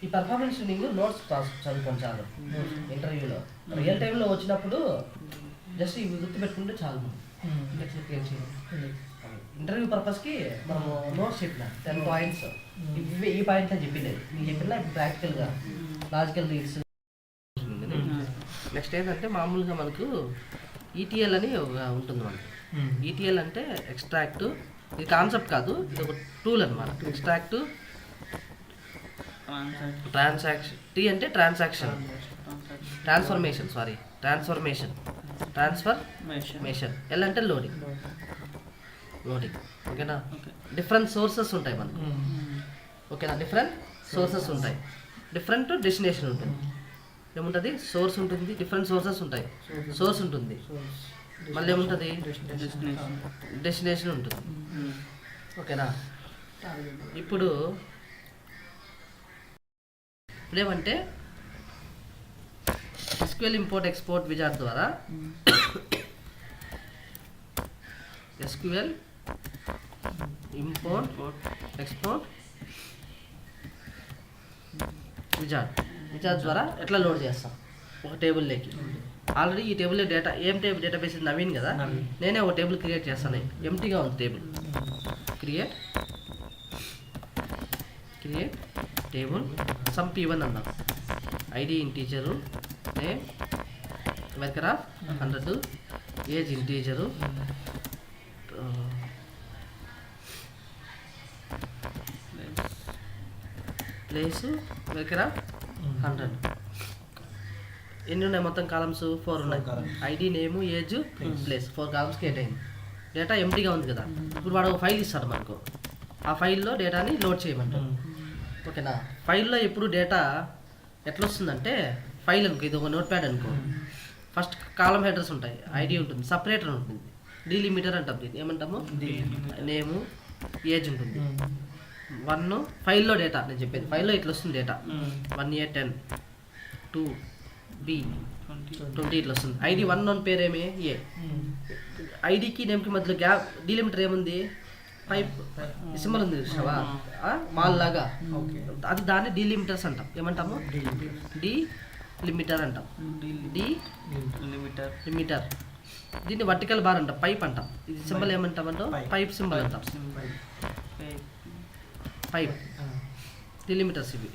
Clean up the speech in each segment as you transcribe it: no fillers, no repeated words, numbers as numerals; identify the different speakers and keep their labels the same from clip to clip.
Speaker 1: ఈ performance tuning notes చదువుకోండి చాలు. ఇంటర్వ్యూలో రియల్ టైంలో వచ్చినప్పుడు జస్ట్ ఇవి గుర్తుపెట్టుకుంటే చాలు. ఇంటర్వ్యూ పర్పస్కి మనము నోట్స్ చెప్పిన 10 పాయింట్స్, ఇవి ఈ పాయింట్స్ అని చెప్పిండేది మీకు చెప్పిన ప్రాక్టికల్గా లాజికల్ రీడ్స్. నెక్స్ట్ ఏంటంటే మామూలుగా మనకు ఈటీఎల్ అని ఉంటుంది మనకు. ఈటీఎల్ అంటే ఎక్స్ట్రాక్ట్, ఇది కాన్సెప్ట్ కాదు, ఇది ఒక టూల్ అనమాట. ఎక్స్ట్రాక్ట్, ట్రాన్సాక్షన్, టీ అంటే ట్రాన్సాక్షన్, ట్రాన్స్ఫర్మేషన్, ఎల్ అంటే లోడింగ్. ఓకేనా? డిఫరెంట్ సోర్సెస్ ఉంటాయి మనకు. ఓకేనా? డిఫరెంట్ సోర్సెస్ ఉంటాయి, డిఫరెంట్ డెస్టినేషన్ ఉంటుంది. ఏముంటుంది? సోర్స్ ఉంటుంది, డిఫరెంట్ సోర్సెస్ ఉంటాయి. సోర్స్ ఉంటుంది, మళ్ళీ ఏముంటుంది? డెస్టినేషన్ ఉంటుంది. ఓకేనా? ఇప్పుడు ఏమంటే SQL ఇంపోర్ట్ ఎక్స్పోర్ట్ విజార్డ్ ద్వారా SQL ఇంపోర్ట్ ఎక్స్పోర్ట్ విజార్డ్ ద్వారా ఎట్లా లోడ్ చేస్తాం ఒక టేబుల్లోకి. ఆల్రెడీ ఈ టేబుల్లో డేటాబేస్ నవీన్ కదా, నేనే ఒక టేబుల్ క్రియేట్ చేస్తాను. ఎంటీగా ఉంది table. Create table some P1 అన్నాం. ID integer, name varchar of 100, age integer, place varchar of 100. ఎన్ని ఉన్నాయి మొత్తం కాలమ్స్? 4 ఉన్నాయి. ID, name, age, place, 4 columns create అయింది. డేటా ఎంటీగా ఉంది కదా. ఇప్పుడు వాడు ఒక ఫైల్ ఇస్తాడు మనకు, ఆ ఫైల్లో డేటాని లోడ్ చేయమంటారు. ఓకేనా? ఫైల్లో ఎప్పుడు డేటా ఎట్లా వస్తుందంటే, ఫైల్ అనుకో, ఇది ఒక నోట్ ప్యాడ్ అనుకో, ఫస్ట్ కాలం హెడర్స్ ఉంటాయి, ఐడి ఉంటుంది, సపరేటర్ ఉంటుంది, డీలిమిటర్ అంటాం. దీన్ని ఏమంటాము? నేము, ఏజ్ ఉంటుంది. 1 ఫైల్లో డేటా, నేను చెప్పేది ఫైల్లో ఇట్లా వస్తుంది డేటా. 1A 10, 2B 20 ఇట్లా వస్తుంది. ఐడి 1 పేరేమే ఏ. ఐడికి నేమ్కి మధ్యలో గ్యాప్, డీలిమిటర్ ఏముంది? పైప్ సింబల్ ఉంది చూసావా, మాల్ లాగా. అది దాన్ని డీలిమిటర్స్ అంటాం. ఏమంటాము? డీలిమిటర్ అంటాం. డీలిమిటర్. దీన్ని వర్టికల్ బార్ అంటాం, పైప్ అంటాం. ఇది సింబల్ ఏమంటామంటే పైప్ సింబల్ అంటాం. పైప్ డీలిమిటర్స్ ఇవి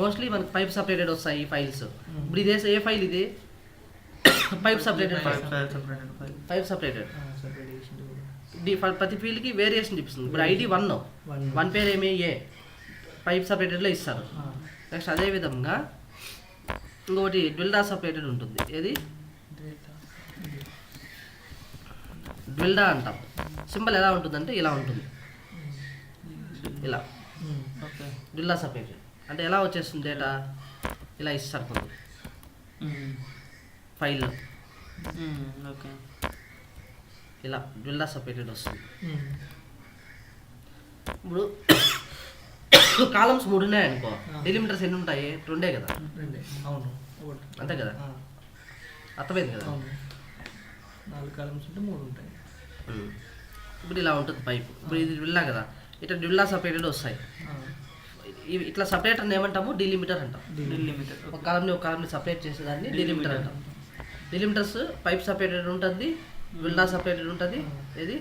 Speaker 1: మోస్ట్లీ మనకి పైప్ సపరేటెడ్ వస్తాయి ఈ ఫైల్స్. ఇప్పుడు ఇది ఏ ఫైల్? ఇది పైప్ సపరేటెడ్. ప్రతి ఫీల్డ్కి వేరియేషన్ చూపిస్తుంది. ఇప్పుడు ఐడి 1 పేరు ఏమి? ఏ. పైప్ సపరేటెడ్లో ఇస్తారు. నెక్స్ట్ అదేవిధంగా ఇంకొకటి డ్విల్డా సపరేటెడ్ ఉంటుంది. ఏది? డ్విల్డా అంటాం. సింబల్ ఎలా ఉంటుందంటే ఇలా ఉంటుంది, ఇలా. డ్విల్డా సపరేటెడ్ అంటే ఎలా వచ్చేస్తుంది డేటా? ఇలా ఇస్తారు కొంచెం ఫైల్లో. ఇలా డ్విల్డా సపరేటెడ్ వస్తుంది. ఇప్పుడు కాలమ్స్ 3 ఉన్నాయి అనుకో, డెలిమిటర్స్ ఎన్ని ఉంటాయి? 2 కదా. అంతే కదా, అర్థమైంది కదా.
Speaker 2: 4 కాలమ్స్ ఉంటే 3 ఉంటాయి.
Speaker 1: ఇప్పుడు ఇలా ఉంటుంది పైప్. ఇప్పుడు ఇది డ్విల్లా కదా, ఇట్లా డ్విల్లా సపరేటెడ్ వస్తాయి. ఇట్లా సపరేటర్ ఏమంటాము? డీలిమిటర్ అంటాం. ఒక కాలంని సపరేట్ చేసేదాన్ని డీలిమిటర్ అంటాం. డీలిమిటర్స్ పైప్ సపరేటెడ్ ఉంటుంది, డ్విల్లా సపరేటెడ్ ఉంటుంది. ఏది?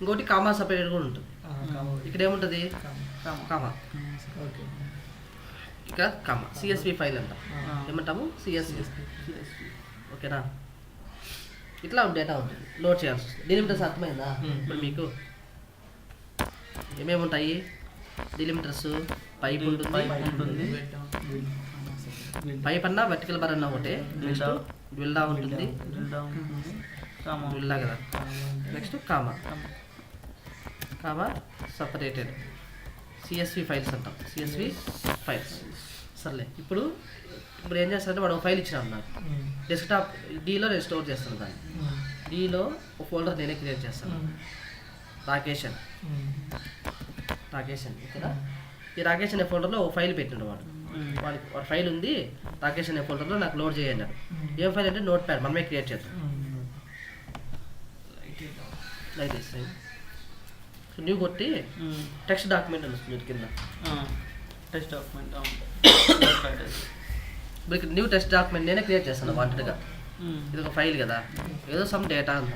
Speaker 1: ఇంకోటి కామా సపరేటెడ్ కూడా ఉంటుంది. ఇక్కడ ఏముంటుంది? కామా. ఇక కామా CSV ఫైల్ అంటాం. ఏమంటాము? CSV. ఓకేనా? ఇట్లా డేటా ఉంటుంది, లోడ్ చేయాల్సి వస్తుంది. డీలిమిటర్స్ అర్థమైందా? ఇప్పుడు మీకు ఏమేమి ఉంటాయి? డీలిమిటర్స్ పైప్ ఉంటుంది, పైప్ అన్నా వర్టికల్ బార్ అన్నా ఒకటే. నెక్స్ట్ డ్విల్డా ఉంటుంది, డ్విల్డా కదా. Next comma separated CSV files అంటాం. CSV files. సర్లే, ఇప్పుడు ఏం చేస్తారంటే వాడు ఒక ఫైల్ ఇచ్చినాడు నాకు, డెస్క్టాప్ డీలో నేను స్టోర్ చేస్తాను దాన్ని. డీలో ఒక ఫోల్డర్ నేనే క్రియేట్ చేస్తాను, రాకేష్ ఓకేనా? ఈ రాకేష్ అనే ఫోల్డర్లో ఒక ఫైల్ పెట్టినాడు వాడు ఫైల్ ఉంది రాకేష్ అనే ఫోల్డర్లో నాకు లోడ్ చేయండి. ఏం ఫైల్ అంటే నోట్ ప్యాడ్, మనమే క్రియేట్ చేస్తాం. లైట్ వేస్తాయి. న్యూ కొట్టి టెక్స్ట్ డాక్యుమెంట్ అని వస్తుంది కింద.
Speaker 2: టెస్ట్ డాక్యుమెంట్
Speaker 1: ఇప్పుడు ఇక్కడ న్యూ టెస్ట్ డాక్యుమెంట్ నేనే క్రియేట్ చేస్తాను వాంటెడ్గా. ఇది ఒక ఫైల్ కదా, ఏదో సమ్ డేటా అంత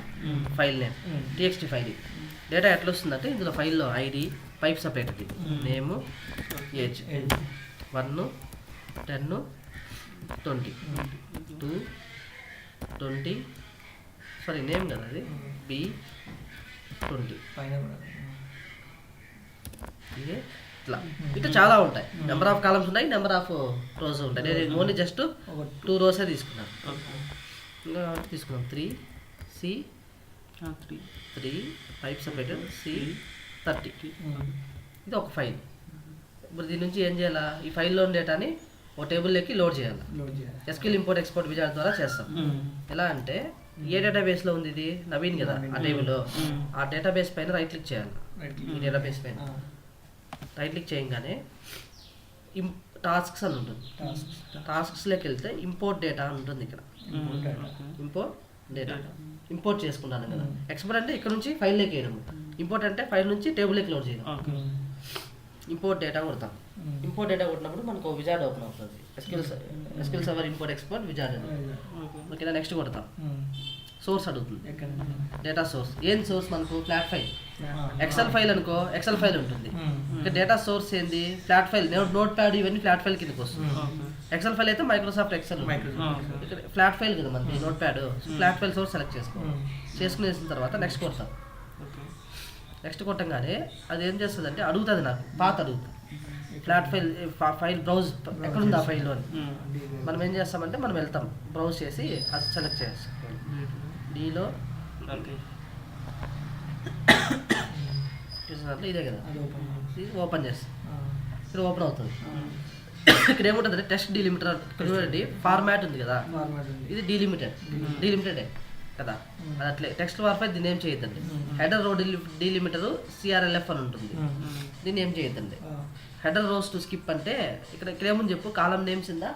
Speaker 1: file name TXT file. Data ఎట్లా వస్తుందంటే ఇందులో ఫైల్లో ఐడి పైప్ సపరేట్ది, నేము, ఏజ్ 1, 10, 20, 2, 20, సారీ నేమ్ కదా అది B20 ఇదే ఇట్లా ఇట్లా చాలా ఉంటాయి. నెంబర్ ఆఫ్ కాలమ్స్ ఉన్నాయి, నెంబర్ ఆఫ్ రోస్ ఉంటాయి. నేను ఓన్లీ జస్ట్ 2 రోసే తీసుకున్నాను. ఇంకా తీసుకున్నాం 3 పైప్ సపరేటర్ C30. ఇది ఒక ఫైల్. ఇప్పుడు దీని నుంచి ఏం చేయాలా, ఈ ఫైల్లో డేటాని ఒక టేబుల్లోకి లోడ్ చేయాలి. SQL ఇంపోర్ట్ ఎక్స్పోర్ట్ విజార్డ్ ద్వారా చేస్తాం. ఎలా అంటే ఏ డేటాబేస్లో ఉంది ఇది, నవీన్ కదా ఆ టేబుల్లో, ఆ డేటాబేస్ పైన రైట్ క్లిక్ చేయాలి. ఈ డేటాబేస్ పైన రైట్ క్లిక్ చేయగానే టాస్క్స్ అని ఉంటుంది. టాస్క్స్లోకి వెళ్తే ఇంపోర్ట్ డేటా అని ఉంటుంది. ఇక్కడ ఇంపోర్ట్ డేటా ఇంపోర్ట్ చేసుకున్నాను కదా. ఎక్స్పోర్ట్ అంటే ఇక్కడ నుంచి ఫైల్లోకి వేయడం, ఇంపోర్ట్ అంటే ఫైల్ నుంచి టేబుల్లోకి లోడ్ చేయడం. ఇంపోర్ట్ డేటా కొడతాం. ఇంపోర్ట్ డేటా కొట్టినప్పుడు మనకు విజార్డ్ ఓపెన్ అవుతుంది. SQL server import export wizard అని. ఓకేనా, నెక్స్ట్ కొడతాం. సోర్స్ అడుగుతుంది, డేటా సోర్స్. ఏం సోర్స్ మనకు ఫ్లాట్ ఫైల్. ఎక్సెల్ ఫైల్ అనుకో, ఎక్సెల్ ఫైల్ ఉంటుంది. ఇక డేటా సోర్స్ ఏంది, ఫ్లాట్ ఫైల్. నోట్ ప్యాడ్ ఇవన్నీ ఫ్లాట్ ఫైల్ కిందకి వస్తుంది. ఎక్సెల్ ఫైల్ అయితే మైక్రోసాఫ్ట్ ఎక్సెల్. ఇక్కడ ఫ్లాట్ ఫైల్ కదా మనకి note pad. Flat file source select చేసుకునేసిన తర్వాత నెక్స్ట్ కొడతాం. నెక్స్ట్ కొట్టంగానే అది ఏం చేస్తుంది అంటే అడుగుతుంది, నాకు పాత అడుగుతుంది. ఫ్లాట్ ఫైల్ బ్రౌజ్ ఎక్కడుంది ఆ ఫైల్లో అని. మనం ఏం చేస్తామంటే మనం వెళ్తాం, బ్రౌజ్ చేసి అది సెలెక్ట్ చేస్తాం. డీలో చూసినట్లు ఇదే కదా, ఇది ఓపెన్ చేస్తాం. ఇక్కడ ఓపెన్ అవుతుంది. ఇక్కడ ఏముంటుంది అంటే టెస్ట్ డీలిమిటర్ ఫార్మాట్ ఉంది కదా, ఇది డీలిమిటెడే కదా. అది అట్లే టెక్స్ట్ వార్ఫై దీన్ని ఏం చేయొద్దండి. హెడర్ రో డీలిమిటర్ CRLF అని ఉంటుంది, దీన్ని ఏం చేయొద్దండి. హెడర్ రోస్ టు స్కిప్ అంటే ఇక్కడ ఏముంది చెప్పు, కాలం నేమ్స్ ఇందా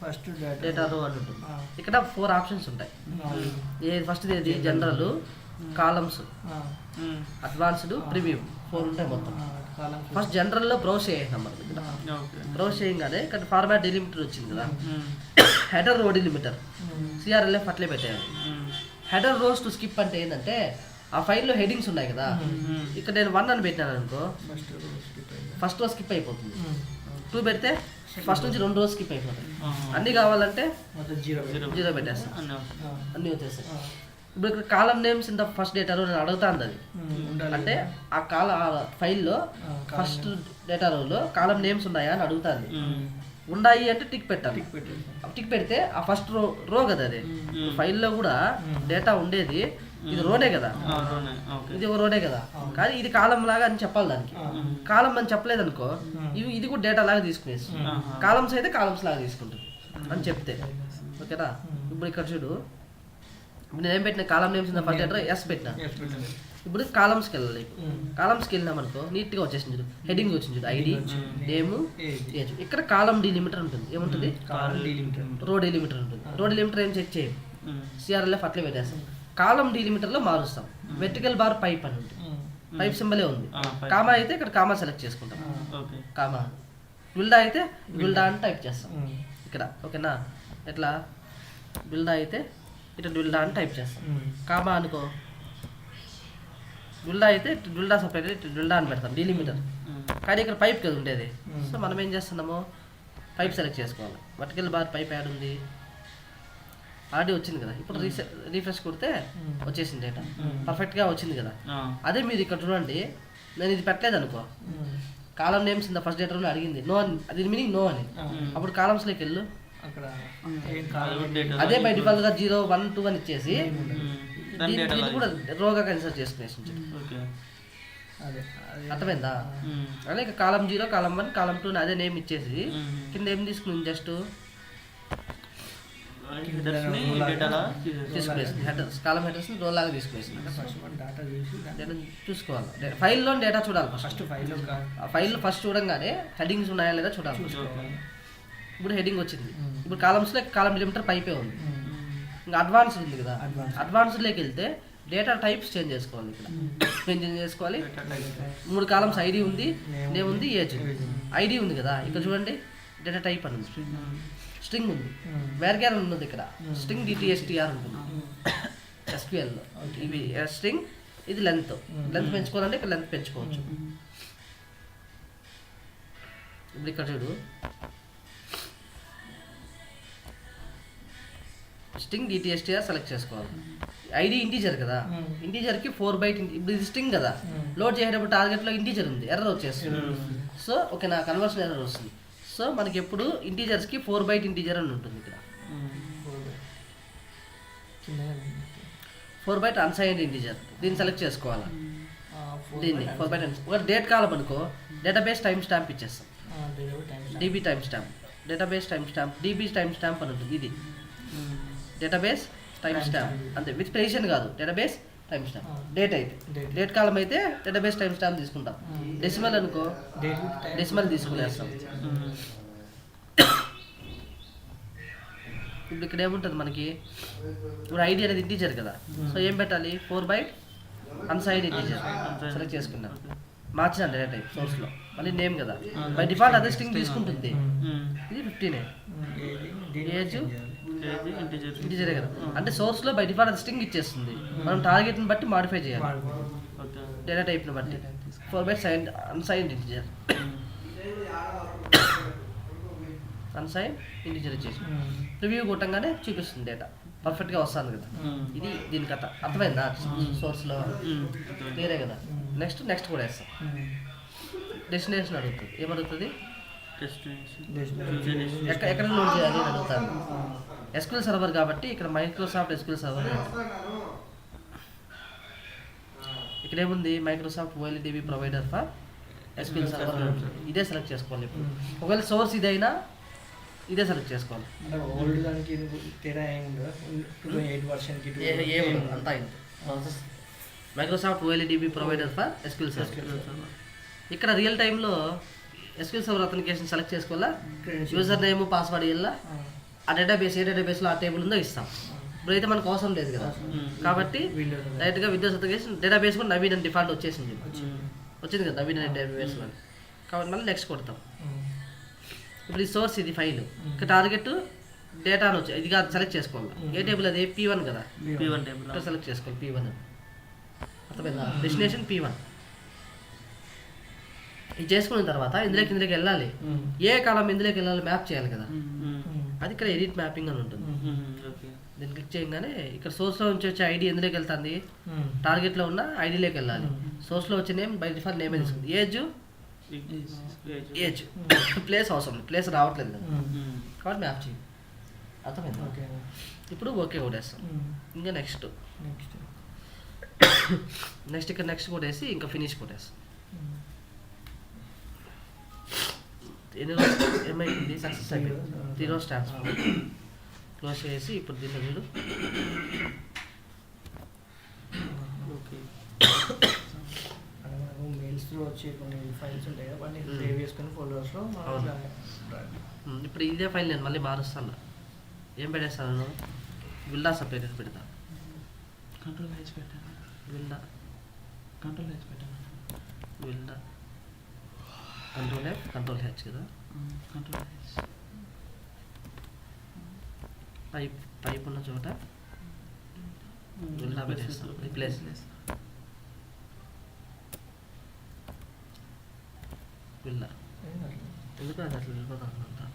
Speaker 1: ఫస్ట్ డేటా రో అని ఉంటుంది. ఇక్కడ 4 ఆప్షన్స్ ఉంటాయి. ఫస్ట్ ఏది జనరల్, కాలమ్స్, అడ్వాన్స్డ్, ప్రివ్యూ 4 ఉంటాయి మొత్తం. ఫస్ట్ జనరల్లో బ్రౌజ్ చేయండి. బ్రౌజ్ చేయగానే ఇక్కడ ఫార్మాట్ డీలిమిటర్ వచ్చింది కదా, హెడర్ రో డీలిమిటర్ CRLF అట్లే పెట్టేయాలి. హెడర్ రోస్ టు స్కిప్ అంటే ఏంటంటే ఆ ఫైల్లో హెడింగ్స్ ఉన్నాయి కదా, ఇక్కడ నేను 1 అని పెట్టినాను అనుకో, ఫస్ట్ రో స్కిప్ అయిపోతుంది. 2 పెడితే ఫస్ట్ నుంచి 2 రోజు స్కిప్ అయిపోతాయి. అన్నీ కావాలంటే 0 పెట్టేస్తాను, అన్నీ వచ్చేస్తాయి. ఇప్పుడు ఇక్కడ కాలం నేమ్స్ ఇంత ఫస్ట్ డేటా రో నేను అడుగుతాను. అది అంటే ఆ ఫైల్లో ఫస్ట్ డేటా రోలో కాలం నేమ్స్ ఉన్నాయా అని అడుగుతాను. ఉన్నాయి అంటే టిక్ పెట్టాలి. టిక్ పెడితే ఆ ఫస్ట్ రో కదా, అది ఫైల్లో కూడా డేటా ఉండేది. ఇది రోనే కదా, ఇది ఒక రోనే కదా, కానీ ఇది కాలం లాగా అని చెప్పాలి. దానికి కాలం అని చెప్పలేదు అనుకో, ఇది కూడా డేటా లాగా తీసుకునేసి, కాలమ్స్ అయితే కాలమ్స్ లాగా తీసుకుంటుంది అని చెప్తే. ఓకేనా, ఇప్పుడు ఇక్కడ చూడు, నేను ఏం పెట్టిన కాలం నేమ్స్ ఫస్ట్ డేటా S పెట్టినా. ఇప్పుడు కాలమ్స్కి వెళ్ళాలి. కాలమ్స్కి వెళ్ళినాం అనుకో, నీట్గా వచ్చేసింది చూడు, హెడింగ్ వచ్చింది చూడు, ఐడి, నేమ్, ఏజ్. ఇక్కడ కాలం డీలిమిటర్ ఉంటుంది. ఏముంటుంది, రో డీలిమిటర్ ఉంటుంది. రో డీలిమిటర్ ఏం చెక్ చేయం, CRLF అట్లే పెట్టేస్తాం. కాలం డీలిమిటర్లో మారుస్తాం. వెర్టికల్ బార్ పైప్ అని ఉంటుంది, పైప్ సింబలే ఉంది. కామా అయితే ఇక్కడ కామా సెలెక్ట్ చేసుకుంటాం, కామా. బిల్డా అయితే బిల్డా అని టైప్ చేస్తాం ఇక్కడ. ఓకేనా, ఎట్లా బిల్డా అయితే ఇట్లా బిల్డా అని టైప్ చేస్తాం. కామా అనుకో, బిల్డా అయితే బిల్డా సపరేట్ బిల్డా అని పెడతాం, డీలిమిటర్. కానీ ఇక్కడ పైప్ కదా ఉండేది. సో మనం ఏం చేస్తున్నాము, పైప్ సెలెక్ట్ చేసుకోవాలి. వర్టికల్ బార్ పైప్ యాడ్ ఉంది, ఆల్రెడీ వచ్చింది కదా. ఇప్పుడు రీఫ్రెష్ కొడితే వచ్చేసింది డేటా, పర్ఫెక్ట్గా వచ్చింది కదా. అదే మీరు ఇక్కడ చూడండి, నేను ఇది పెట్టలేదు అనుకో, కాలం నేమ్స్ ఇంత ఫస్ట్ డేటా అడిగింది, నో అని, అది మీనింగ్ నో అని. అప్పుడు కాలమ్స్లోకి వెళ్ళు, అదే బై డిఫాల్ట్గా 0, 1, 2 అని ఇచ్చేసి దీన్ని కూడా రోగా కన్సిడర్ చేసుకునేసి. అర్థమైందా? అదే ఇక కాలం 0, కాలం 1, కాలం 2 అదే నేమ్ ఇచ్చేసి కింద ఏం తీసుకుని జస్ట్ తీసుకునేసి హెడర్స్, కాలం హెడర్స్ రోల్ లాగా తీసుకునేసి చూసుకోవాలి. ఫైల్లో డేటా చూడాలి. ఫైల్ ఫస్ట్ చూడంగానే హెడింగ్స్ ఉన్నాయా లేదా చూడాలి. ఇప్పుడు హెడింగ్ వచ్చింది. ఇప్పుడు కాలమ్స్లో కాలం డీలిమిటర్ పైపే ఉంది. ఇంకా అడ్వాన్స్డ్ ఉంది కదా, అడ్వాన్స్డ్లోకి వెళ్తే డేటా టైప్స్ చేంజ్ చేసుకోవాలి. ఇక్కడ చేంజ్ చేసుకోవాలి. 3 కాలమ్స్ ఐడి ఉంది, నేమ్ ఉంది, ఏజ్. ఐడి ఉంది కదా, ఇక్కడ చూడండి డేటా టైప్ అని ఉంది, స్ట్రింగ్ ఉంది, వేర్గ్యార్ ఉన్నది ఇక్కడ, స్ట్రింగ్ DTSTR ఉంటుంది SQLలో. ఇవి స్ట్రింగ్, ఇది లెంత్ పెంచుకోవాలంటే ఇక్కడ లెంత్ పెంచుకోవచ్చు. ఇప్పుడు ఇక్కడ చూడు స్ట్రింగ్ DTSTR సెలెక్ట్ చేసుకోవాలి. ఐడి ఇంటీజర్ కదా, ఇంటీజర్కి 4 బైట్, ఇప్పుడు ఇది స్ట్రింగ్ కదా, లోడ్ చేసేటప్పుడు టార్గెట్లో ఇంటీజర్ ఉంది, ఎర్రర్ వచ్చేస్తుంది. సో ఓకే, నా కన్వర్షన్ ఎర్రర్ వస్తుంది. సో మనకి ఎప్పుడు ఇంటీజర్స్కి 4 బైట్ ఇంటీజర్ అని ఉంటుంది ఇక్కడ. 4 బైట్ అన్సైన్డ్ ఇంటీజర్, దీన్ని సెలెక్ట్ చేసుకోవాలి. దీన్ని 4 బైట్ ఒక డేట్ కాలం అనుకో, డేటాబేస్ టైం స్టాంప్ ఇచ్చేస్తాం. DB time stamp, database time stamp, DB time stamp అని ఉంటుంది. ఇది డేటాబేస్ టైం స్టాంప్ అంతే, విత్ ప్రెసిషన్ కాదు, డేటాబేస్ టైం స్టాంప్. డేట్ అయితే డేట్ కాలం అయితే డేటాబేస్ టైం స్టాంప్ తీసుకుంటాం. డెసిమల్ అనుకో, డెసిమల్ తీసుకునేస్తాం. ఇప్పుడు ఇక్కడ ఏముంటుంది మనకి, ఇప్పుడు ఐడి అనేది ఇంటీజర్ కదా, సో ఏం పెట్టాలి, 4 బైట్ అన్సైన్డ్ ఇంటీజర్ సెలెక్ట్ చేసుకున్నాం. మార్చిన డేటా టైప్ సోర్స్లో, మళ్ళీ నేమ్ కదా, బై డిఫాల్ట్ అదే స్ట్రింగ్ తీసుకుంటుంది. ఇది 15, ఏజ్ ఇంటీజరే కదా, అంటే సోర్స్లో బై డిఫాల్ట్ అది స్ట్రింగ్ ఇచ్చేస్తుంది. మనం టార్గెట్ని బట్టి మాడిఫై చేయాలి, డేటా టైప్ని బట్టి. 4 byte unsigned integer, unsigned integer ఇచ్చేసి రివ్యూ కొట్టంగానే చూపిస్తుంది డేటా పర్ఫెక్ట్గా వస్తుంది కదా. ఇది దీని కథ అర్థమైందా, సోర్స్లో క్లియరే కదా. నెక్స్ట్ కూడా వేస్తాం. డెస్టినేషన్ అడుగుతుంది, ఏమడుగుతుంది, ఎక్కడ లోడ్ చేయాలి అని అడుగుతాను. SQL సర్వర్ కాబట్టి ఇక్కడ మైక్రోసాఫ్ట్ SQL సర్వర్. ఇక్కడ ఏముంది, Microsoft OLEDB provider for SQL server. ఇదే సెలెక్ట్ చేసుకోవాలి. ఇప్పుడు ఒకవేళ సోర్స్ ఇదైనా ఇదే సెలెక్ట్ చేసుకోవాలి.
Speaker 2: ఓల్డ్ దానికి తేడా ఏముందో, 8 వర్షన్కి
Speaker 1: అంతా అయింది. Microsoft OLEDB provider for SQL server. ఇక్కడ రియల్ టైంలో SQL సర్వర్ అథెంటికేషన్ సెలెక్ట్ చేసుకోవాలా, యూజర్ నేమ్ పాస్వర్డ్ ఇవ్వాలా, ఆ డేటాబేస్ ఏ డేటాబేస్లో ఆ టేబుల్ ఉందో ఇస్తాం. ఇప్పుడైతే మనకు అవసరం లేదు కదా, కాబట్టి డైరెక్ట్గా విండోస్ అథెంటికేషన్ డేటాబేస్ కూడా నవీన్ అని డిఫాల్ట్ వచ్చింది కదా, నవీన్ అనే డేటాబేస్లో. కాబట్టి మళ్ళీ నెక్స్ట్ కొడతాం. ఇప్పుడు ఈ సోర్స్, ఇది ఫైల్, ఇక్కడ టార్గెట్ డేటా అని వచ్చి ఇది కాదు సెలెక్ట్ చేసుకోవాలి. ఏ టేబుల్ అది, P1 కదా, P1 టేబుల్ సెలెక్ట్ చేసుకోవాలి. P1 అర్థమైందా, డెస్టినేషన్ P1. ఇది చేసుకున్న తర్వాత ఇందులోకి వెళ్ళాలి. ఏ కాలం ఇందులోకి వెళ్ళాలి మ్యాప్ చేయాలి కదా, అది ఇక్కడ ఎడిట్ మ్యాపింగ్ అని ఉంటుంది. దీన్ని క్లిక్ చేయగానే ఇక్కడ సోర్స్లో నుంచి వచ్చే ఐడి ఎందులోకి వెళ్తుంది, టార్గెట్లో ఉన్న ఐడిలోకి వెళ్ళాలి. సోర్స్లో వచ్చే నేమ్ బై డిఫాల్ట్ నేమే తీసుకుంది. ఏజ్ ప్లేస్ అవసరం, ప్లేస్ రావట్లేదు కదా, కాబట్టి మ్యాప్ చేయి. అర్థమైంది. ఇప్పుడు ఓకే కొట్టేస్తాం. ఇంకా నెక్స్ట్ ఇక్కడ నెక్స్ట్ కొట్టేసి ఇంకా ఫినిష్ కొట్టేస్తాం. ఎన్ని రోజు ఏమైంది, సక్సెస్ అయిపోయింది. 3 రోజు ట్రాన్స్ఫర్ క్లోజ్ చేసి ఇప్పుడు దీంట్లో చూడు.
Speaker 2: ఓకే, మెయిల్స్లో వచ్చి కొన్ని ఫైల్స్ ఉంటాయి కదా, వాటిని సేవ్ చేసుకుని ఫోల్డర్స్లో.
Speaker 1: ఇప్పుడు ఇదే ఫైల్ నేను మళ్ళీ మారుస్తాను. ఏం పెట్టేస్తాను, విల్డా సపరేట్ పెడతా.
Speaker 2: కంట్రోల్ హెచ్ పెట్టాను,
Speaker 1: విల్డా
Speaker 2: కంట్రోల్ హెచ్ పెట్టాను,
Speaker 1: విల్డా కంట్రోల్ హెచ్ కదా,
Speaker 2: కంట్రోల్ హెచ్.
Speaker 1: పైప్ ఉన్న చోట విల్డా పెట్టేస్తాను. రీప్లేస్ విల్డా, ఎందుకు అది అట్లా వెళ్ళిపోతాను అంతా.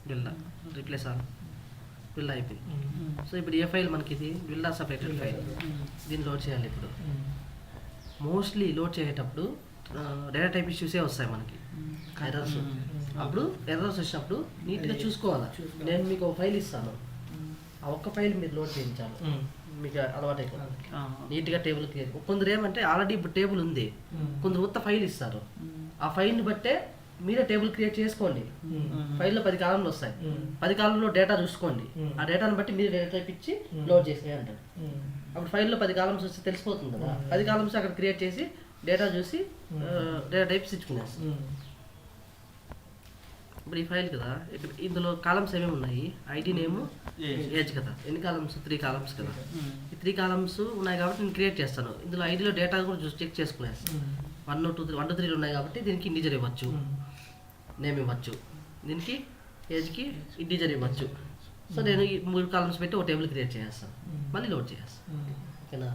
Speaker 1: విల్డా రీప్లేస్ ఆల్, విల్డా అయిపోయింది. సో ఇప్పుడు ఏ ఫైల్ మనకి, ఇది విల్డా సపరేటెడ్ ఫైల్. దీన్ని లోడ్ చేయాలి. ఇప్పుడు మోస్ట్లీ లోడ్ చేసేటప్పుడు డేటా టైప్ ఇష్యూసే వస్తాయి మనకి, ఎర్రర్స్. అప్పుడు ఎర్రర్స్ వచ్చినప్పుడు నీట్గా చూసుకోవాలి. నేను మీకు ఒక ఫైల్ ఇస్తాను, ఆ ఒక్క ఫైల్ మీరు లోడ్ చేయించాలి. మీకు అలవాటు అయిపోతుంది నీట్గా టేబుల్ క్రియేట్. కొందరు ఏమంటే ఆల్రెడీ ఇప్పుడు టేబుల్ ఉంది, కొందరు కొత్త ఫైల్ ఇస్తారు. ఆ ఫైల్ని బట్టే మీరే టేబుల్ క్రియేట్ చేసుకోండి. ఫైల్లో 10 కాలంలో వస్తాయి, 10 కాలంలో డేటా చూసుకోండి. ఆ డేటాను బట్టి మీరు డేటా టైప్ ఇచ్చి లోడ్ చేసే అంటారు. అప్పుడు ఫైల్లో 10 కాలమ్స్ వస్తే తెలిసిపోతుంది కదా, 10 కాలమ్స్ అక్కడ క్రియేట్ చేసి డేటా చూసి డేటా టైప్స్ ఇచ్చుకునేస్తాం. ఇప్పుడు ఈ ఫైల్ కదా, ఇక్కడ ఇందులో కాలమ్స్ ఏమేమి ఉన్నాయి, ఐడి నేము ఏజ్ కదా, ఎన్ని కాలమ్స్ 3 కాలమ్స్ కదా. ఈ 3 కాలమ్స్ ఉన్నాయి కాబట్టి నేను క్రియేట్ చేస్తాను. ఇందులో ఐడిలో డేటా కూడా చూసి చెక్ చేసుకునేస్తాను. 1 2 3 1 2 3 ఉన్నాయి కాబట్టి దీనికి ఇంటీజర్ ఇవ్వచ్చు, నేమ్ ఇవ్వచ్చు, దీనికి ఏజ్కి ఇంటీజర్ ఇవ్వచ్చు. సో నేను ఈ 3 కాలమ్స్ పెట్టి ఒక టేబుల్ క్రియేట్ చేస్తాను, మళ్ళీ లోడ్ చేస్తాను. ఓకేనా,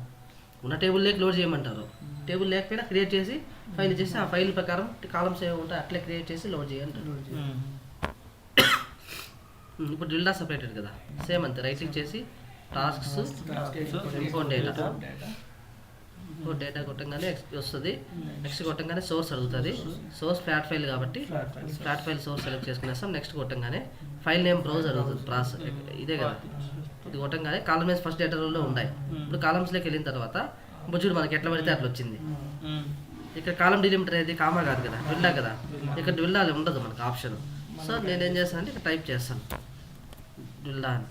Speaker 1: ఉన్న టేబుల్ లేక లోడ్ చేయమంటారు, టేబుల్ లేకపోయినా క్రియేట్ చేసి ఫైల్ చేసి ఆ ఫైల్ ప్రకారం కాలమ్స్ ఏమి ఉంటాయి అట్లే క్రియేట్ చేసి లోడ్ చేయంటారు. ఇప్పుడు డ్రిల్డా సపరేటెడ్ కదా, సేమ్ అంతే. రైట్ క్లిక్ చేసి tasks import data, import data కొట్టంగానే వస్తుంది. నెక్స్ట్ కొట్టంగానే సోర్స్ అడుగుతుంది. సోర్స్ ఫ్లాట్ ఫైల్ కాబట్టి ఫ్లాట్ ఫైల్ సోర్స్ సెలెక్ట్ చేసుకునేస్తాం. నెక్స్ట్ కొట్టంగానే ఫైల్ నేమ్ బ్రౌజ్ అడుగుతుంది, ప్రాసెస్ ఇదే కదా. ఇది కొట్టంగానే కాలమ్ నేమ్స్ ఫస్ట్ డేటా రోల్లో ఉన్నాయి. ఇప్పుడు కాలమ్స్లోకి వెళ్ళిన తర్వాత బుజ్జుడు మనకి ఎట్లా పడితే అట్లా వచ్చింది. ఇక్కడ కాలం డిలిమిటర్ అనేది కామా కాదు కదా, డ్రిల్డా కదా. ఇక్కడ డ్రిల్డా ఉండదు మనకు ఆప్షన్. సో నేను ఏం చేస్తానంటే ఇక్కడ టైప్ చేస్తాను డ్రిల్డా అని,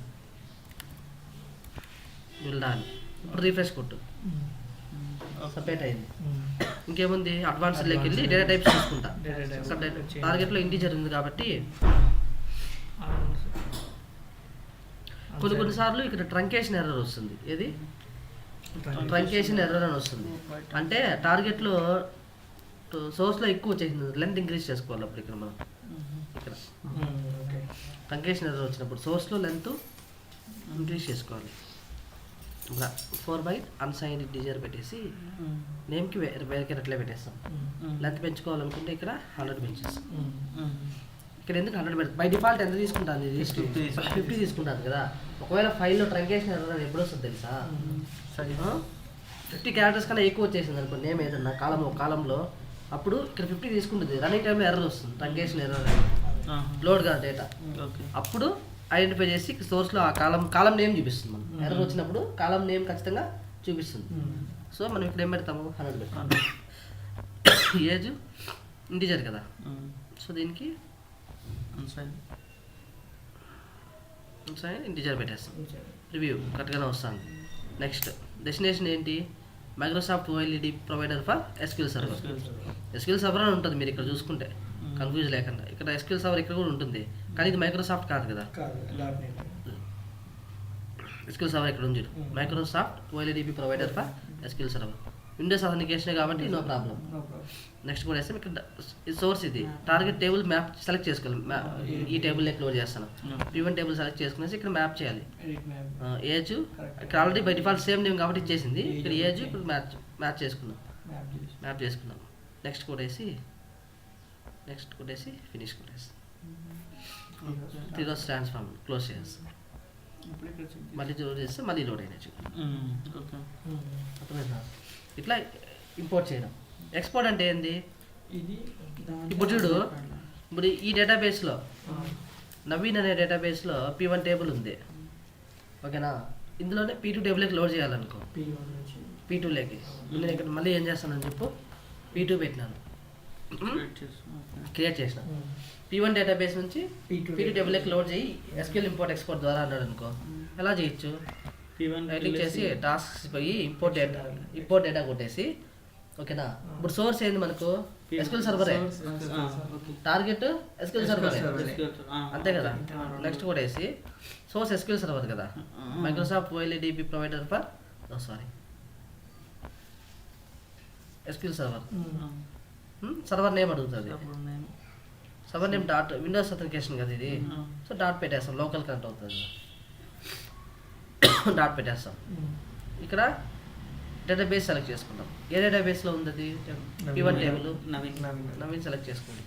Speaker 1: డ్రిల్డా అని. ఇప్పుడు రీఫ్రెష్ కొట్టు, సపరేట్ అయింది. ఇంకేముంది, అడ్వాన్స్లోకి వెళ్ళి డేటా టైప్స్ చూసుకుంటా. టార్గెట్లో ఇంటీజర్ ఉంది కాబట్టి కొన్నిసార్లు ఇక్కడ ట్రంకేషన్ ఎర్రర్ వస్తుంది. ఏది ట్రంకేషన్ ఎర్రర్ అని వస్తుంది అంటే టార్గెట్లో సోర్స్లో ఎక్కువ వచ్చేసింది, లెంత్ ఇంక్రీజ్ చేసుకోవాలి. అప్పుడు ఇక్కడ మనం ఇక్కడ ట్రంకేషన్ ఎర్రర్ వచ్చినప్పుడు సోర్స్లో లెంత్ ఇంక్రీజ్ చేసుకోవాలి. 4 బైట్ అన్సైన్డ్ ఇంటీజర్ పెట్టేసి నేమ్కి వేరే అట్లే పెట్టేస్తాం. లెంత్ పెంచుకోవాలనుకుంటే ఇక్కడ 100 పెంచేస్తాం. ఇక్కడ ఎందుకు 100 పెడతాం, బై డిఫాల్ట్ ఎంత తీసుకుంటాను, ఇది 50 తీసుకుంటాను కదా. ఒకవేళ ఫైల్లో ట్రంకేషన్ ఎర్రర్ ఎప్పుడు వస్తుంది తెలుసా, 50 క్యారెక్టర్స్ కన్నా ఎక్కువ వచ్చేసింది అనుకో నేమ్ ఏదన్నా కాలంలో, అప్పుడు ఇక్కడ 50 తీసుకుంటుంది. రన్నింగ్ టైంలో ఎర్రర్ వస్తుంది, ట్రంకేషన్ ఎర్రర్ లోడ్ కాదు డేటా. అప్పుడు ఐడెంటిఫై చేసి సోర్స్లో ఆ కాలం నేమ్ చూపిస్తుంది. మనం ఎర్రర్ వచ్చినప్పుడు కాలం నేమ్ ఖచ్చితంగా చూపిస్తుంది. సో మనం ఇక్కడ ఏం పెడతాము, 100 పెడతాము. ఏజ్ ఇంటీజర్ కదా, సో దీనికి ఇంటీజర్ పెట్టేస్తాం. రివ్యూ కరెక్ట్గానే వస్తుంది. నెక్స్ట్ డెస్టినేషన్ ఏంటి, Microsoft OLE DB provider for SQL server. SQL server అని ఉంటుంది మీరు ఇక్కడ చూసుకుంటే, కన్ఫ్యూజ్ లేకుండా. ఇక్కడ ఎస్క్యూఎల్ సర్వర్ ఇక్కడ కూడా ఉంటుంది, కానీ ఇది మైక్రోసాఫ్ట్ కాదు కదా. ఎస్క్యూఎల్ సర్వర్ ఇక్కడ ఉంది, Microsoft OLE DB provider for SQL server. Windows authentication కాబట్టి నో ప్రాబ్లం. నెక్స్ట్ కూడా వేస్తే ఇక్కడ సోర్స్ ఇది టార్గెట్ టేబుల్ మ్యాప్ సెలెక్ట్ చేసుకోవాలి. ఈ టేబుల్ నేను క్లోజ్ చేస్తాను. P1 టేబుల్ సెలెక్ట్ చేసుకునేసి ఇక్కడ మ్యాప్ చేయాలి. ఏజ్ ఇక్కడ already by default same name కాబట్టి ఇచ్చేసింది. ఇక్కడ ఏజ్ ఇప్పుడు మ్యాచ్ చేసుకున్నాం. నెక్స్ట్ కొట్టేసి ఫినిష్ కొట్టేసి త్రీలో ట్రాన్స్ఫార్మ్ క్లోజ్ చేస్తాం. మళ్ళీ లోడ్ చేస్తే మళ్ళీ లోడ్ అయినా ఇట్లా ఇంపోర్ట్ చేయడం. ఎక్స్పోర్ట్ అంటే ఏంది, ఇప్పుడు చూడు, ఇప్పుడు ఈ డేటాబేస్లో నవీన్ అనే డేటాబేస్లో P1 టేబుల్ ఉంది, ఓకేనా. ఇందులోనే P2 టేబుల్కి లోడ్ చేయాలనుకో, P2లోకి నేను ఇక్కడ మళ్ళీ ఏం చేస్తానని చెప్పు, P2 పెట్టినాను, క్రియేట్ చేసిన. P1 డేటాబేస్ నుంచి P2 టేబుల్కి లోడ్ చేయి SQL ఇంపోర్ట్ ఎక్స్పోర్ట్ ద్వారా అన్నాడు అనుకో, ఎలా చేయొచ్చు. రైట్ చేసి టాస్క్స్ పోయి ఇంపోర్ట్ డేటా కొట్టేసి, ఓకేనా. ఇప్పుడు సోర్స్ ఏంది మనకు, SQL సర్వరే, టార్గెట్ SQL సర్వరే, అంతే కదా. నెక్స్ట్ కొట్టేసి సోర్స్ SQL సర్వర్ కదా, Microsoft OLE DB provider for SQL server. Server name అడుగుతుంది, server name dot, Windows authentication కదా ఇది. సో డాట్ పెట్టేస్తాం, లోకల్ కనెక్ట్ అవుతుంది, డాట్ పెట్టేస్తాం. ఇక్కడ డేటాబేస్ సెలెక్ట్ చేసుకుంటాం. ఏ డేటాబేస్లో ఉంది అది, P1 టేబుల్ నవీన్ సెలెక్ట్ చేసుకోండి.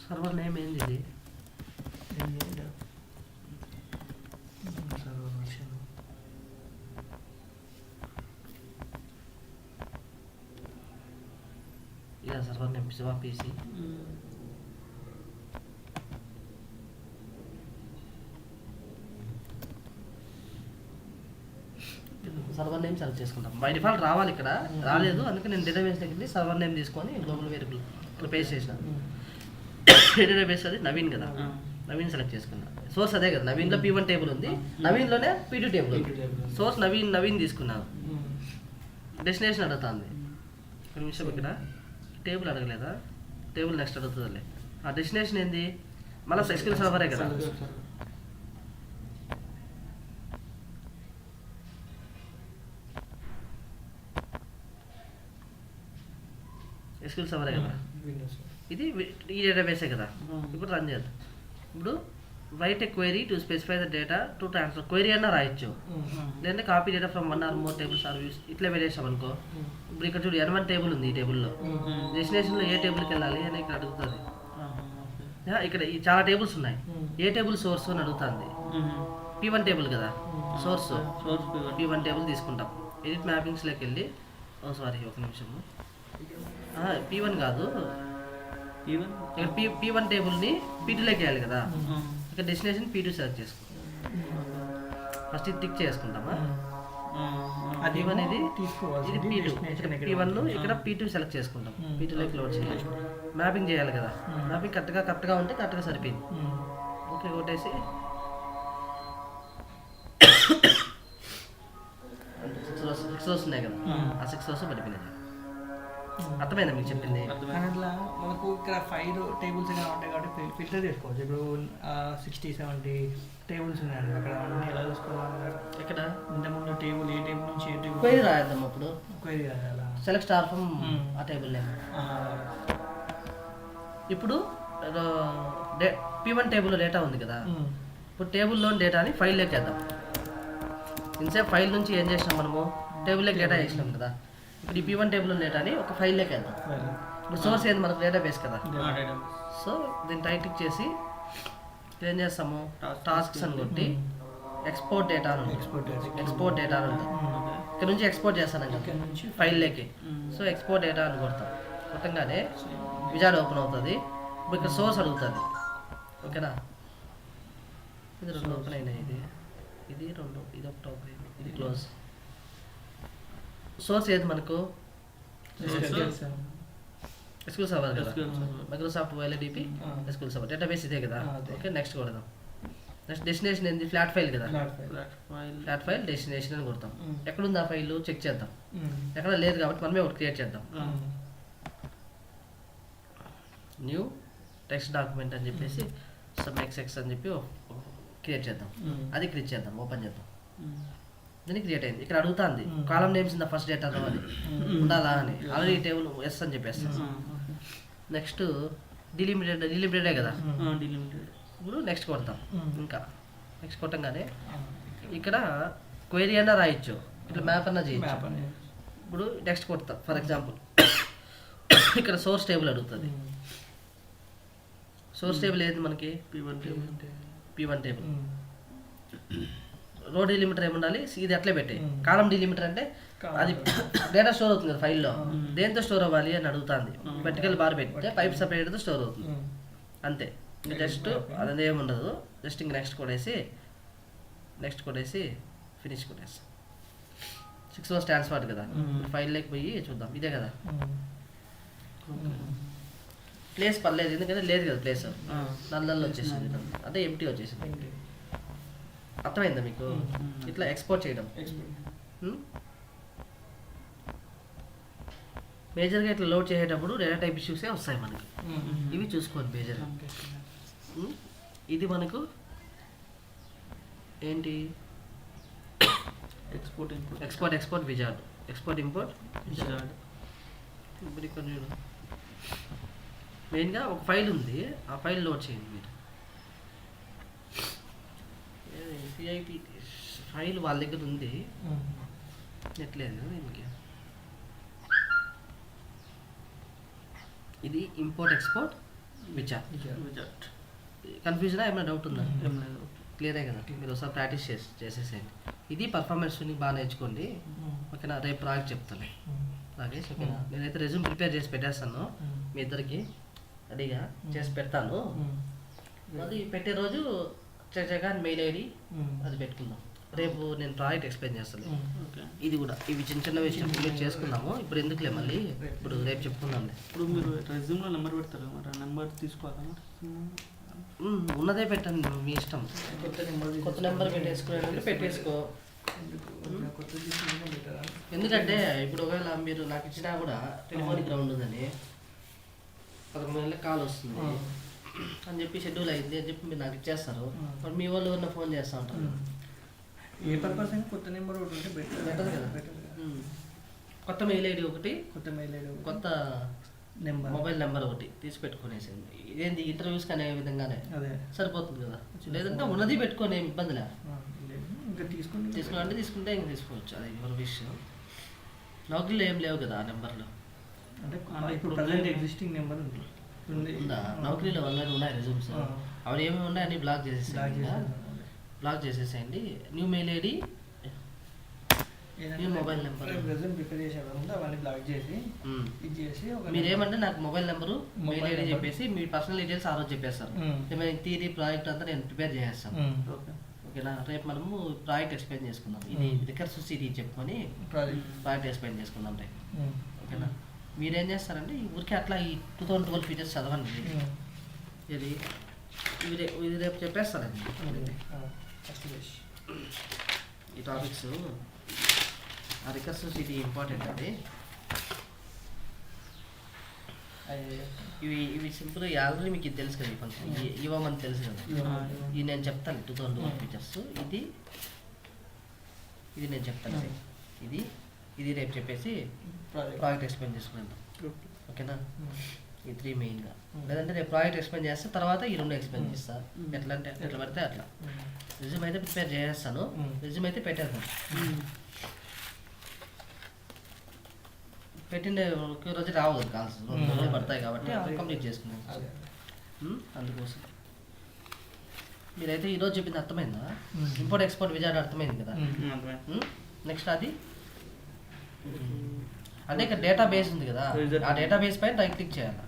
Speaker 1: సర్వర్ నేమ్ ఏంది ఇది, server name Shiva PC. Server name select చేసుకుంటాం. బై డిఫాల్ట్ రావాలి, ఇక్కడ రాలేదు, అందుకే నేను డేటాబేస్కి వెళ్ళి సర్వర్ నేమ్ తీసుకొని గ్లోబల్ వేరియబుల్ ఇక్కడ పేస్ట్ చేసిన. డేటాబేస్ అది నవీన్ కదా, నవీన్ సెలెక్ట్ చేసుకున్నా. సోర్స్ అదే కదా, నవీన్లో P1 టేబుల్ ఉంది, నవీన్లోనే P2 టేబుల్ ఉంది. సోర్స్ నవీన్ తీసుకున్నాను. డెస్టినేషన్ అడుగుతుంది ఒక నిమిషం, ఇక్కడ టేబుల్ అడగలేదా, టేబుల్ నెక్స్ట్ అడుగుతుందిలే. ఆ డెస్టినేషన్ ఏంది, మళ్ళీ SQL సర్వరే కదా. SQL సర్వరే కదా, ఇది ఈ డేటాబేసే కదా. ఇప్పుడు రన్ చేద్దాం. ఇప్పుడు right A query to specify the data to transfer. Query అన్నా రాయొచ్చు, లేదంటే copy data from 1 or more table service ఇట్లా పెట్టేసాం అనుకో. ఇప్పుడు ఇక్కడ చూడు N1 టేబుల్ ఉంది, ఈ టేబుల్లో డెస్టినేషన్లో ఏ టేబుల్కి వెళ్ళాలి అని ఇక్కడ అడుగుతుంది. ఇక్కడ ఈ చాలా టేబుల్స్ ఉన్నాయి, ఏ టేబుల్ సోర్స్ అని అడుగుతుంది. P1 టేబుల్ కదా సోర్స్, P1 టేబుల్ తీసుకుంటాం. ఎడిట్ మ్యాపింగ్స్లోకి వెళ్ళి, సారీ ఒక నిమిషము, P1 కాదు, ఇక్కడ P1 టేబుల్ని P2లోకి వేయాలి కదా. ఇక్కడ డెస్టినేషన్ P2 సెలెక్ట్ చేసుకో. ఫస్ట్ ఇది టిక్ చేసుకుంటామా, P1 ఇది P2, ఇక్కడ P1 ఇక్కడ P2 సెలెక్ట్ చేసుకుంటాం. P2లోకి లోడ్ చేయాలి, మ్యాపింగ్ చేయాలి కదా. మ్యాపింగ్ కరెక్ట్గా ఉంటే కరెక్ట్గా సరిపోయింది. ఓకే కొట్టేసి 6 rows ఉన్నాయి కదా, ఆ 6 rows పడిపోయినాయి. అర్థమైందా మీకు చెప్పింది?
Speaker 2: అట్లా మనకు ఇక్కడ 5 టేబుల్స్ ఉంటాయి కాబట్టి ఫిల్టర్ చేసుకోవచ్చు. ఇప్పుడు 60-70 టేబుల్స్ ఉన్నాయండి, అక్కడ అన్నీ ఎలా చూసుకోవాలి? ఇక్కడ ఇంతకుముందు టేబుల్ ఏ టేబుల్ నుంచి ఏ టేబుల్
Speaker 1: క్వైరీ రాద్దాం. అప్పుడు
Speaker 2: క్వైరీ రాయాలా,
Speaker 1: సెలెక్ట్ స్టార్ ఫ్రమ్ ఆ టేబుల్ నేమ్. ఇప్పుడు P1 టేబుల్లో డేటా ఉంది కదా, ఇప్పుడు టేబుల్లోని డేటాని ఫైల్లోకి వేద్దాం. ఇన్సేపు ఫైల్ నుంచి ఏం చేసినాం మనము, టేబుల్లోకి డేటా వేసినాం కదా. ఇప్పుడు ఈ P1 టేబుల్ డేటాని ఒక ఫైల్లోకి వేద్దాం. ఇప్పుడు సోర్స్ ఏంది మనకు, డేటాబేస్ కదా. సో దీన్ని టైట్ టిక్ చేసి ఏం చేస్తాము, టాస్క్స్ అని కొట్టి ఎక్స్పోర్ట్ డేటా అని ఉంటుంది. ఎక్స్పోర్ట్ డేటా అని ఉంటుంది, ఇక్కడ నుంచి ఎక్స్పోర్ట్ చేస్తాను కదా ఫైల్లోకి. సో ఎక్స్పోర్ట్ డేటా అని కొడతాం. కొట్టంగానే విజార్డ్ ఓపెన్ అవుతుంది. ఇప్పుడు ఇక్కడ సోర్స్ అడుగుతుంది, ఓకేనా. ఇది 2 ఓపెన్ అయినాయి, ఇది 2, ఇది ఒకటి ఓపెన్ అయింది, ఇది క్లోజ్. సోర్స్ ఏది మనకు, SQL సర్వర్ కదా, Microsoft OLEDP SQL server. Database ఇదే కదా. ఓకే నెక్స్ట్ కొడదాం. నెక్స్ట్ డెస్టినేషన్ ఏంది, ఫ్లాట్ ఫైల్ కదా. ఫ్లాట్ ఫైల్ డెస్టినేషన్ అని కొడతాం. ఎక్కడుంది ఆ ఫైల్ చెక్ చేద్దాం. ఎక్కడ లేదు కాబట్టి మనమే ఒకటి క్రియేట్ చేద్దాం. న్యూ టెక్స్ట్ డాక్యుమెంట్ అని చెప్పేసి సబ్ఎక్స్ఎక్స్ అని చెప్పి క్రియేట్ చేద్దాం. అది క్లిక్ చేద్దాం, ఓపెన్ చేద్దాం. దీన్ని క్రియేట్ అయింది. ఇక్కడ అడుగుతుంది కాలం names in the first data అని ఉండాలా అని. ఆల్రెడీ టేబుల్ ఎస్ అని చెప్పేస్తాం. నెక్స్ట్ డిలిమిటెడే కదా, ఇప్పుడు నెక్స్ట్ కొడతాం. ఇంకా నెక్స్ట్ కొట్టంగానే ఇక్కడ క్వైరీ అన్నా రాయొచ్చు, ఇట్లా మ్యాప్ అన్నా చేయొచ్చు. ఇప్పుడు నెక్స్ట్ కొడతాం. ఫర్ ఎగ్జాంపుల్ ఇక్కడ సోర్స్ టేబుల్ అడుగుతుంది. సోర్స్ టేబుల్ ఏది మనకి, P1 టేబుల్. రో డిలిమిటర్ ఏముండాలి, ఇది అట్లే పెట్టే. కాలం డిలిమిటర్ అంటే అది డేటా స్టోర్ అవుతుంది కదా ఫైల్లో, దేంతో స్టోర్ అవ్వాలి అని అడుగుతుంది. వెర్టికల్ బార్ పెడితే పైప్ సపరేట్తో స్టోర్ అవుతుంది, అంతే. ఇంకా జస్ట్ అదే ఏముండదు. జస్ట్ ఇంక నెక్స్ట్ కొట్టేసి ఫినిష్ కొట్టేస్తాం. 6 rows ట్రాన్స్ఫర్ కదా. ఫైల్లోకి పోయి చూద్దాం, ఇదే కదా. ప్లేస్ పర్లేదు, ఎందుకంటే లేదు కదా ప్లేస్, నల్లల్లో వచ్చేసింది, అంటే ఎంటీ వచ్చేసింది. అర్థమైందా మీకు? ఇట్లా ఎక్స్పోర్ట్ చేయడం మేజర్గా ఇట్లా లోడ్ చేసేటప్పుడు డేటా టైప్ ఇష్యూసే వస్తాయి మనకి. ఇవి చూసుకోండి మేజర్గా. ఇది మనకు ఏంటి, export wizard, export import wizard. ఇప్పుడు ఇక్కడ చూడు, మెయిన్గా ఒక ఫైల్ ఉంది, ఆ ఫైల్ లోడ్ చేయండి మీరు. సిఐపి ఫైల్ వాళ్ళ దగ్గర ఉంది, నెట్లేదు దీనికి. ఇది ఇంపోర్ట్ ఎక్స్పోర్ట్ విజార్డ్. కన్ఫ్యూజనా, ఏమైనా డౌట్ ఉందా? క్లియరే కదా, మీరు ఒకసారి ప్రాక్టీస్ చేసేసేయండి. ఇది పర్ఫార్మెన్స్ ట్యూనింగ్ బాగా నేర్చుకోండి, ఓకేనా. రేపు ప్రాజెక్ట్ చెప్తాను రాకేష్, ఓకేనా. నేనైతే రెజ్యూమ్ ప్రిపేర్ చేసి పెట్టేస్తాను, మీ ఇద్దరికి రెడీగా చేసి పెడతాను. అది పెట్టే రోజు చక్కగా మెయిల్ ఐడి అది పెట్టుకుందాం. రేపు నేను ప్రాజెక్ట్ ఎక్స్ప్లెయిన్ చేస్తాను.
Speaker 3: ఓకే.
Speaker 1: ఇది కూడా ఇవి చిన్న చిన్న విషయం మీరు చేసుకున్నాము. ఇప్పుడు ఎందుకులే మళ్ళీ, ఇప్పుడు రేపు చెప్పుకుందాంలే.
Speaker 3: ఇప్పుడు మీరు రెజ్యూమ్లో నెంబర్ పెడతారు మరి, ఆ నెంబర్ తీసుకోవాలా?
Speaker 1: ఉన్నదే పెట్టండి, మీ ఇష్టం. కొత్త నెంబర్ పెట్టేసుకునే పెట్టేసుకో. ఎందుకంటే ఇప్పుడు ఒకవేళ మీరు నాకు ఇచ్చినా కూడా టెలిఫోనిక్ గ్రౌండ్ ఉందని 11 గంటలకు కాల్ వస్తుంది అని చెప్పి షెడ్యూల్ అయింది అని చెప్పి మీరు నాకు ఇచ్చేస్తారు. మరి మీ వాళ్ళు ఎవరన్నా ఫోన్ చేస్తూ ఉంటారు.
Speaker 2: ఏ పర్పస్ అయినా కొత్త నెంబర్ ఒకటి ఉంటే
Speaker 1: బెటర్ కదా. కొత్త మెయిల్ ఐడి ఒకటి,
Speaker 2: కొత్త మెయిల్ ఐడి,
Speaker 1: కొత్త
Speaker 2: నెంబర్,
Speaker 1: మొబైల్ నెంబర్ ఒకటి తీసి పెట్టుకునేసింది. ఇదేంటి ఇంటర్వ్యూస్ అనే విధంగానే
Speaker 2: అదే
Speaker 1: సరిపోతుంది కదా. లేదంటే ఉన్నది పెట్టుకొని ఏమి ఇబ్బంది లేదు.
Speaker 2: ఇంకా
Speaker 1: తీసుకుంటే తీసుకుంటే ఇంక తీసుకోవచ్చు, అది ఎవరి విషయం. నౌకరీలో ఏం లేవు కదా ఆ నెంబర్లు.
Speaker 2: అంటే ఇప్పుడు ప్రజెంట్ ఎగ్జిస్టింగ్ నెంబర్ ఉంది
Speaker 1: ఉందా? నౌకరీలో ఆల్రెడీ ఉన్నాయి రెజ్యూమ్స్. అవి ఏమేమి ఉన్నాయి అన్ని బ్లాక్ చేసేసేయండి. New mail ID, new mobile number,
Speaker 2: resume prepare చేసేవాళ్ళు అవన్నీ బ్లాక్ చేసి ఇది చేసి
Speaker 1: మీరు ఏమంటే నాకు మొబైల్ నెంబరు మెయిల్ ఐడి చెప్పేసి మీ పర్సనల్ డీటెయిల్స్ ఆ రోజు చెప్పేస్తారు. ఏమైనా థియరీ ప్రాజెక్ట్ అంతా నేను ప్రిపేర్ చేసేస్తాను. ఓకేనా? రేపు మనము ప్రాజెక్ట్ ఎక్స్ప్లెయిన్ చేసుకుందాం. ఇది రికర్సివ్ సిటీ చెప్పుకొని ప్రాజెక్ట్ ఎక్స్ప్లెయిన్ చేసుకుందాం రేపు. ఓకేనా? మీరేం చేస్తారంటే ఈ ఊరికే అట్లా ఈ 2012 ఫీచర్స్ చదవండి. ఇది ఇది రేపు చెప్పేస్తారండి. ఈ టాపిక్స్ ఆ రికర్సివ్ సిటీ ఇంపార్టెంట్ అండి. ఇవి సింపుల్గా ఆల్రెడీ మీకు ఇది తెలుసు కదా. ఈ ఫంక్షన్ ఇవ్వమని తెలుసు కదా. ఇది నేను చెప్తాను 2012 ఫీచర్స్. ఇది నేను చెప్తాను. ఇది రేపు చెప్పేసి ప్రాజెక్ట్ ఎక్స్ప్లెయిన్ చేసుకుంటాం. ఓకేనా? ఈ 3 మెయిన్గా. లేదంటే రేపు ప్రాజెక్ట్ ఎక్స్ప్లెయిన్ చేస్తే తర్వాత ఈ 2 ఎక్స్ప్లెయిన్ చేస్తాను. ఎట్లా అంటే ఎట్లా పడితే అట్లా. రిజ్యూమ్ అయితే ప్రిపేర్ చేస్తాను. రిజ్యూమ్ అయితే పెట్టేస్తాను. పెట్టిన ఒకే రోజు రావు కదా కాల్స్, 2 రోజులు పడతాయి కాబట్టి కంప్లీట్ చేసుకున్నాను. అందుకోసం మీరైతే ఈరోజు చెప్పింది అర్థమైందా? ఇంపోర్ట్ ఎక్స్పోర్ట్ విజార్డ్ అర్థమైంది కదా. నెక్స్ట్ అది అంటే ఇక్కడ డేటాబేస్ ఉంది కదా, ఆ డేటాబేస్ పైన రైట్ క్లిక్ చేయాలి.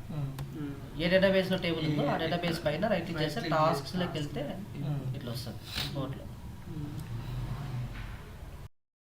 Speaker 1: ఏ డేటాబేస్లో టేబుల్ ఉందో ఆ డేటాబేస్ పైన రైట్ క్లిక్ చేస్తే టాస్క్స్లోకి వెళ్తే ఇట్లా వస్తుంది ఇంపోర్ట్లో.